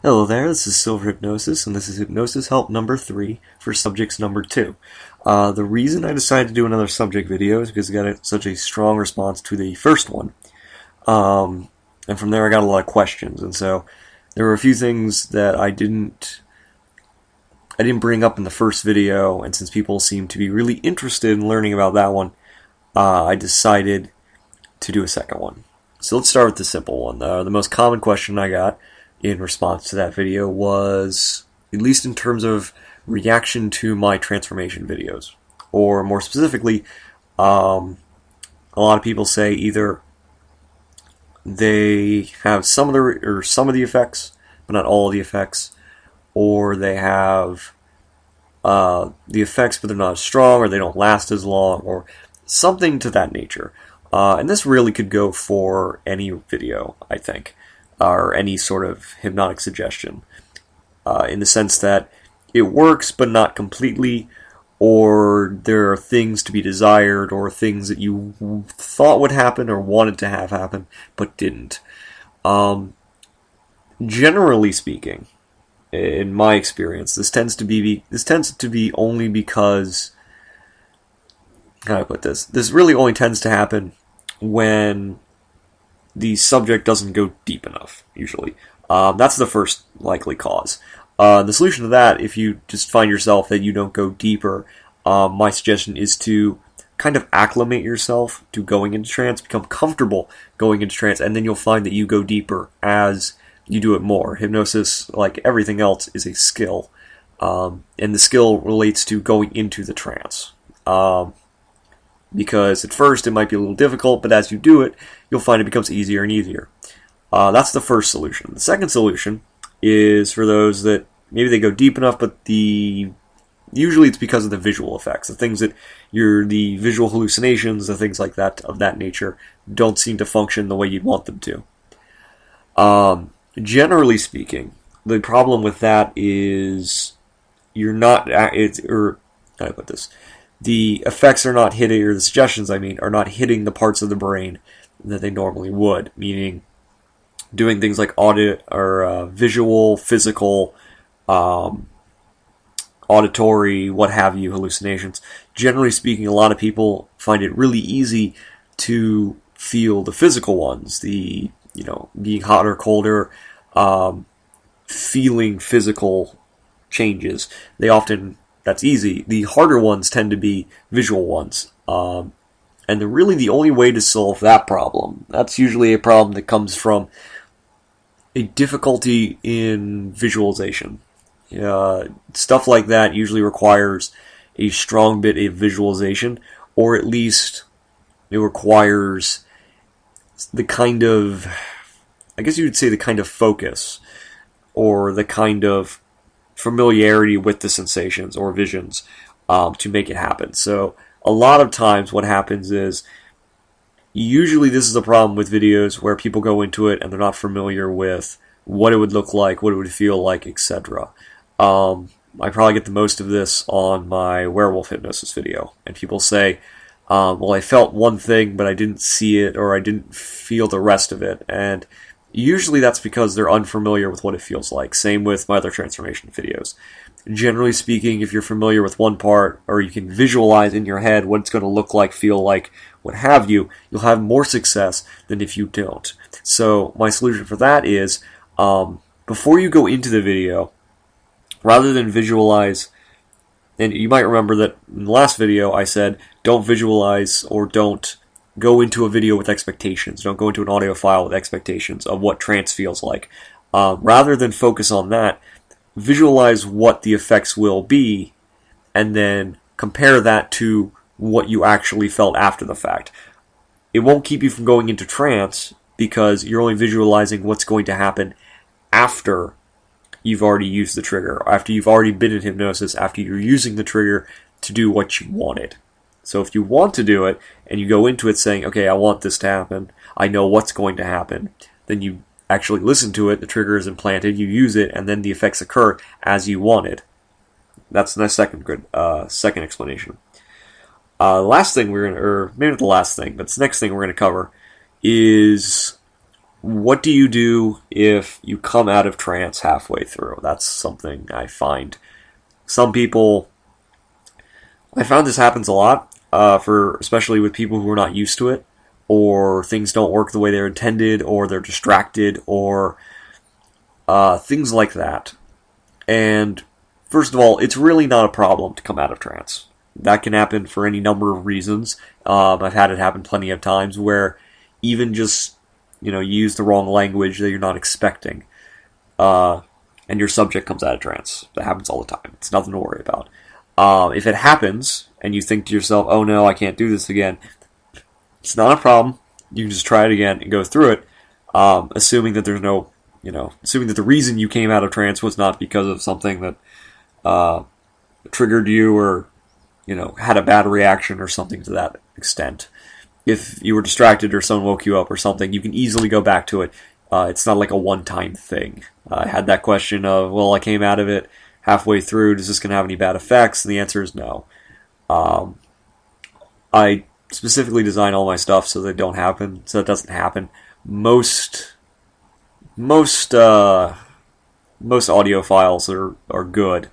Hello there, this is silverhypnosis, and this is hypnosis help number 3 for subjects number 2. The reason I decided to do another subject video is because I got such a strong response to the first one. And from there I got a lot of questions, and so there were a few things that I didn't bring up in the first video, and since people seem to be really interested in learning about that one, I decided to do a second one. So let's start with the simple one. The most common question I got in response to that video was, at least in terms of reaction to my transformation videos, or more specifically, a lot of people say either they have some of the effects, but not all of the effects, or they have the effects, but they're not as strong, or they don't last as long, or something to that nature. And this really could go for any video, I think, or any sort of hypnotic suggestion, in the sense that it works but not completely, or there are things to be desired, or things that you thought would happen or wanted to have happen but didn't. Generally speaking, in my experience, this tends to be only because, how do I put this? This really only tends to happen when the subject doesn't go deep enough, usually. That's the first likely cause. The solution to that, if you just find yourself that you don't go deeper, my suggestion is to kind of acclimate yourself to going into trance, become comfortable going into trance, and then you'll find that you go deeper as you do it more. Hypnosis, like everything else, is a skill, and the skill relates to going into the trance. Because at first it might be a little difficult, but as you do it, you'll find it becomes easier and easier. That's the first solution. The second solution is for those that maybe they go deep enough, but usually it's because of the visual effects, the things that the visual hallucinations, the things like that of that nature, don't seem to function the way you'd want them to. Generally speaking, the problem with that is how do I put this? The effects are not hitting, or the suggestions, are not hitting the parts of the brain that they normally would, meaning doing things like visual, physical, auditory, what have you, hallucinations. Generally speaking, a lot of people find it really easy to feel the physical ones, being hot or colder, feeling physical changes. That's easy. The harder ones tend to be visual ones. And really the only way to solve that problem, that's usually a problem that comes from a difficulty in visualization. Stuff like that usually requires a strong bit of visualization, or at least it requires the kind of, I guess you would say the kind of focus, or the kind of familiarity with the sensations or visions to make it happen. So a lot of times what happens is, usually this is a problem with videos where people go into it and they're not familiar with what it would look like, what it would feel like, etc. I probably get the most of this on my werewolf hypnosis video, and people say, well, I felt one thing but I didn't see it, or I didn't feel the rest of it, and usually that's because they're unfamiliar with what it feels like. Same with my other transformation videos. Generally speaking, if you're familiar with one part, or you can visualize in your head what it's going to look like, feel like, what have you, you'll have more success than if you don't. So my solution for that is, before you go into the video, rather than visualize, and you might remember that in the last video I said, don't visualize, or don't go into a video with expectations. Don't go into an audio file with expectations of what trance feels like. Rather than focus on that, visualize what the effects will be, and then compare that to what you actually felt after the fact. It won't keep you from going into trance, because you're only visualizing what's going to happen after you've already used the trigger, after you've already been in hypnosis, after you're using the trigger to do what you wanted. So if you want to do it, and you go into it saying, okay, I want this to happen, I know what's going to happen, then you actually listen to it, the trigger is implanted, you use it, and then the effects occur as you wanted. That's the second explanation. Last thing or maybe not the last thing, but the next thing we're going to cover is what do you do if you come out of trance halfway through? That's something I find. Some people, I found this happens a lot, especially with people who are not used to it, or things don't work the way they're intended, or they're distracted, or things like that. And first of all, it's really not a problem to come out of trance. That can happen for any number of reasons. I've had it happen plenty of times where even just, you use the wrong language that you're not expecting, and your subject comes out of trance. That happens all the time. It's nothing to worry about. If it happens, and you think to yourself, oh no, I can't do this again, it's not a problem. You can just try it again and go through it, assuming that there's no, assuming that the reason you came out of trance was not because of something that triggered you or, had a bad reaction or something to that extent. If you were distracted or someone woke you up or something, you can easily go back to it. It's not like a one-time thing. I had that question of, well, I came out of it halfway through, is this going to have any bad effects? And the answer is no. I specifically design all my stuff so that don't happen, so it doesn't happen. Most audio files that are good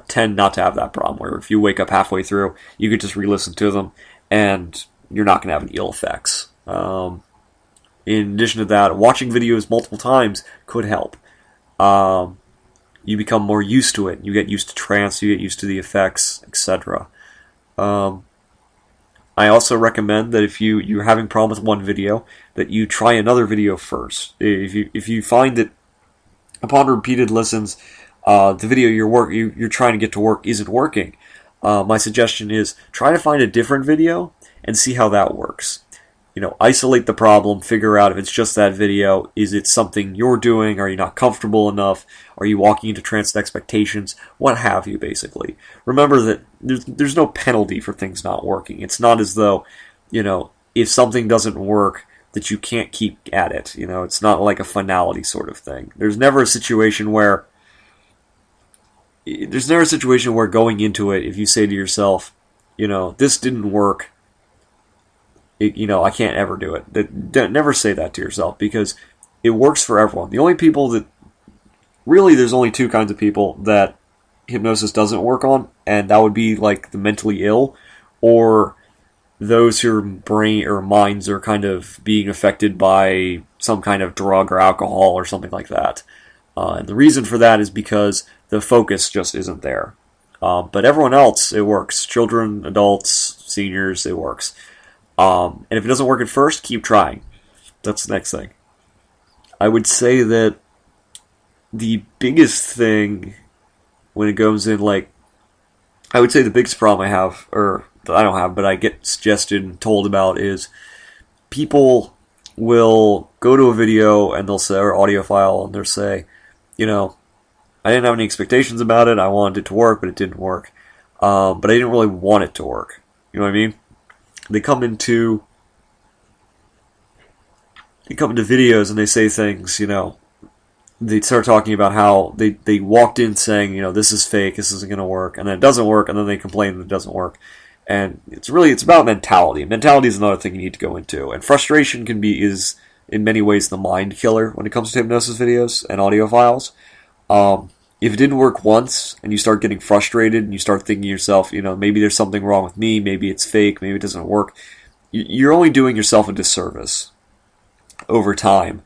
tend not to have that problem, where if you wake up halfway through, you could just re-listen to them, and you're not going to have any ill effects. In addition to that, watching videos multiple times could help. You become more used to it. You get used to trance, you get used to the effects, etc. I also recommend that if you're having problems with one video, that you try another video first. If you find that upon repeated listens, the video you're trying to get to work isn't working, my suggestion is try to find a different video and see how that works. Isolate the problem, figure out if it's just that video. Is it something you're doing? Are you not comfortable enough? Are you walking into trance expectations? What have you, basically. Remember that there's no penalty for things not working. It's not as though, if something doesn't work, that you can't keep at it. It's not like a finality sort of thing. There's never a situation where going into it, if you say to yourself, this didn't work, I can't ever do it. Never say that to yourself, because it works for everyone. The only people that there's only two kinds of people that hypnosis doesn't work on, and that would be like the mentally ill, or those whose brain or minds are kind of being affected by some kind of drug or alcohol or something like that. And the reason for that is because the focus just isn't there. But everyone else, it works. Children, adults, seniors, it works. And if it doesn't work at first, keep trying. That's the next thing. I would say that the biggest thing when it goes in, I would say the biggest problem I have, or that I don't have, but I get suggested and told about, is people will go to a video and they'll say, or audio file, and they'll say, I didn't have any expectations about it. I wanted it to work, but it didn't work. But I didn't really want it to work. You know what I mean? They come into videos and they say things, they start talking about how they walked in saying, this is fake, this isn't going to work, and then it doesn't work, and then they complain that it doesn't work. And it's about mentality. Mentality is another thing you need to go into. And frustration is in many ways the mind killer when it comes to hypnosis videos and audio files. If it didn't work once and you start getting frustrated and you start thinking to yourself, maybe there's something wrong with me, maybe it's fake, maybe it doesn't work, you're only doing yourself a disservice over time.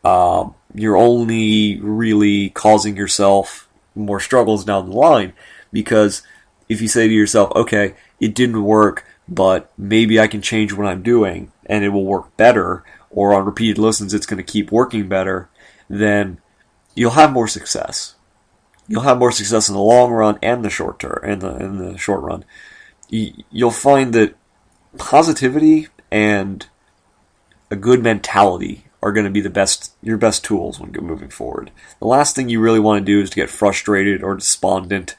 You're only really causing yourself more struggles down the line, because if you say to yourself, okay, it didn't work, but maybe I can change what I'm doing and it will work better, or on repeated listens it's going to keep working better, then you'll have more success. You'll have more success in the long run and the short term. In the short run, you'll find that positivity and a good mentality are going to be your best tools when moving forward. The last thing you really want to do is to get frustrated or despondent,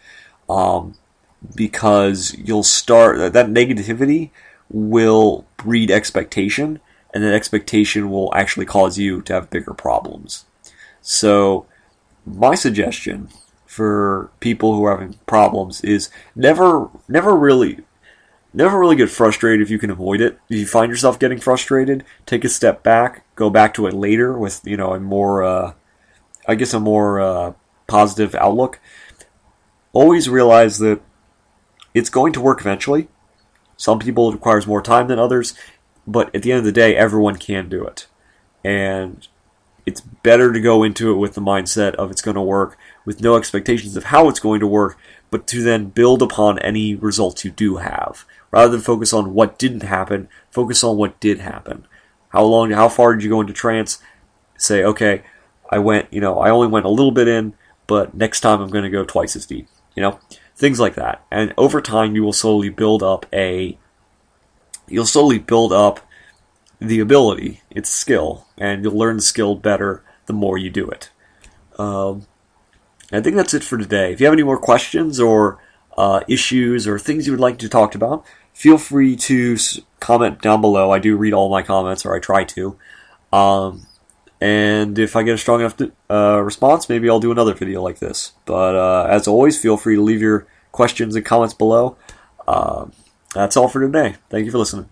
because you'll start that negativity will breed expectation, and that expectation will actually cause you to have bigger problems. So, my suggestion for people who are having problems is never really Never really get frustrated if you can avoid it. If you find yourself getting frustrated, take a step back, go back to it later with, a more, a more positive outlook. Always realize that it's going to work eventually. Some people it requires more time than others, but at the end of the day, everyone can do it. And it's better to go into it with the mindset of it's going to work, with no expectations of how it's going to work, but to then build upon any results you do have. Rather than focus on what didn't happen, focus on what did happen. How far did you go into trance? Say, okay, I only went a little bit in, but next time I'm going to go twice as deep. Things like that. And over time, you'll slowly build up the ability, its skill, and you'll learn the skill better the more you do it. I think that's it for today. If you have any more questions or issues or things you would like to talk about, feel free to comment down below. I do read all my comments, or I try to. And if I get a strong enough response, maybe I'll do another video like this. But as always, feel free to leave your questions and comments below. That's all for today. Thank you for listening.